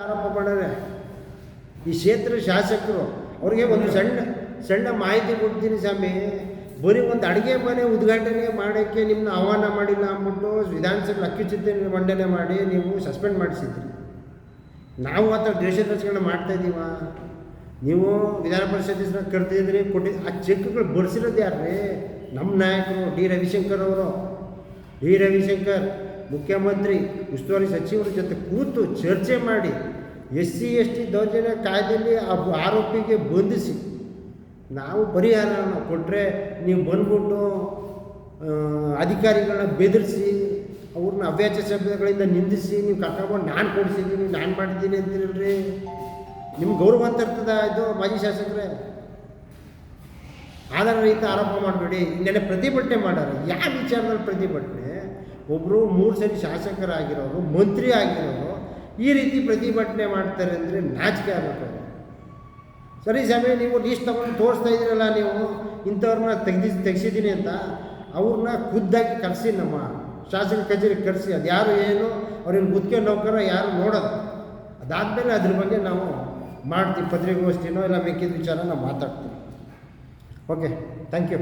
ಆರೋಪ ಮಾಡೋರೆ ಈ ಕ್ಷೇತ್ರ ಶಾಸಕರು ಅವ್ರಿಗೆ ಒಂದು ಸಣ್ಣ ಮಾಹಿತಿ ಕೊಡ್ತೀನಿ ಸ್ವಾಮಿ. ಬರೀ ಒಂದು ಅಡುಗೆ ಮನೆ ಉದ್ಘಾಟನೆ ಮಾಡೋಕ್ಕೆ ನಿಮ್ಮನ್ನ ಆಹ್ವಾನ ಮಾಡಿಲ್ಲ ಅಂದ್ಬಿಟ್ಟು ವಿಧಾನಸಭೆ ಅಕ್ಕಿಚಿಂತನೆ ಮಂಡನೆ ಮಾಡಿ ನೀವು ಸಸ್ಪೆಂಡ್ ಮಾಡಿಸಿದ್ರಿ. ನಾವು ಆ ಥರ ದೇಶದ ರಚನೆ ಮಾಡ್ತಾಯಿದ್ದೀವ? ನೀವು ವಿಧಾನ ಪರಿಷತ್ತಿನ ಕರೆದಿದ್ರಿ, ಕೊಟ್ಟಿದ್ದು ಆ ಚೆಕ್ಗಳು ಬಡಿಸಿರೋದು ಯಾರ್ರೀ? ನಮ್ಮ ನಾಯಕರು ಡಿ ರವಿಶಂಕರ್ ಮುಖ್ಯಮಂತ್ರಿ ಉಸ್ತುವಾರಿ ಸಚಿವರ ಜೊತೆ ಕೂತು ಚರ್ಚೆ ಮಾಡಿ SC ST ದೌರ್ಜನ್ಯ ಕಾಯ್ದೆಯಲ್ಲಿ ಆರೋಪಿಗೆ ಬಂಧಿಸಿ ನಾವು ಪರಿಹಾರವನ್ನು ಕೊಟ್ಟರೆ ನೀವು ಬಂದ್ಬಿಟ್ಟು ಅಧಿಕಾರಿಗಳನ್ನ ಬೆದರಿಸಿ ಅವ್ರನ್ನ ಅವ್ಯಾಚ ಶಬ್ದಗಳಿಂದ ನಿಂದಿಸಿ ನೀವು ಕರ್ಕೊಂಡು ನಾನು ಕೊಡಿಸಿದ್ದೀನಿ, ನಾನು ಮಾಡಿದ್ದೀನಿ ಅಂತೀರಲ್ರಿ. ನಿಮ್ಗೆ ಗೌರವ ತರ್ತದ ಇದು ಮಾಜಿ ಶಾಸಕರೇ? ಆಧಾರ ರಹಿತ ಆರೋಪ ಮಾಡಬೇಡಿ. ಇನ್ನೆಲ್ಲ ಪ್ರತಿಭಟನೆ ಮಾಡೋರು ಯಾವ ವಿಚಾರದಲ್ಲಿ ಪ್ರತಿಭಟನೆ? ಒಬ್ಬರು 3 ಸರಿ ಶಾಸಕರಾಗಿರೋರು, ಮಂತ್ರಿ ಆಗಿರೋರು ಈ ರೀತಿ ಪ್ರತಿಭಟನೆ ಮಾಡ್ತಾರೆ ಅಂದರೆ ನಾಚಿಕೆ ಆಗಬೇಕು. ಸರಿ ಸ್ವಾಮಿ, ನೀವು ಲೀಸ್ಟ್ ತೊಗೊಂಡು ತೋರಿಸ್ತಾ ಇದ್ದೀರಲ್ಲ, ನೀವು ಇಂಥವ್ರನ್ನ ತೆಗೆಸಿದ್ದೀನಿ ಅಂತ ಅವ್ರನ್ನ ಖುದ್ದಾಗಿ ಕರೆಸಿ ನಮ್ಮ ಶಾಸಕ ಕಚೇರಿಗೆ ಕರೆಸಿ. ಅದು ಯಾರು ಏನು ಅವ್ರೇನು ಗುತ್ತಿಗೆ ನೌಕರ ಯಾರು ನೋಡೋದು. ಅದಾದಮೇಲೆ ಅದ್ರ ಬಗ್ಗೆ ನಾವು ಮಾಡ್ತೀವಿ, ಪತ್ರಿಕಾಗೋಷ್ಠಿನೋ ಇಲ್ಲ ಮಿಕ್ಕಿದ ವಿಚಾರ ನಾವು ಮಾತಾಡ್ತೀವಿ. Okay, thank you.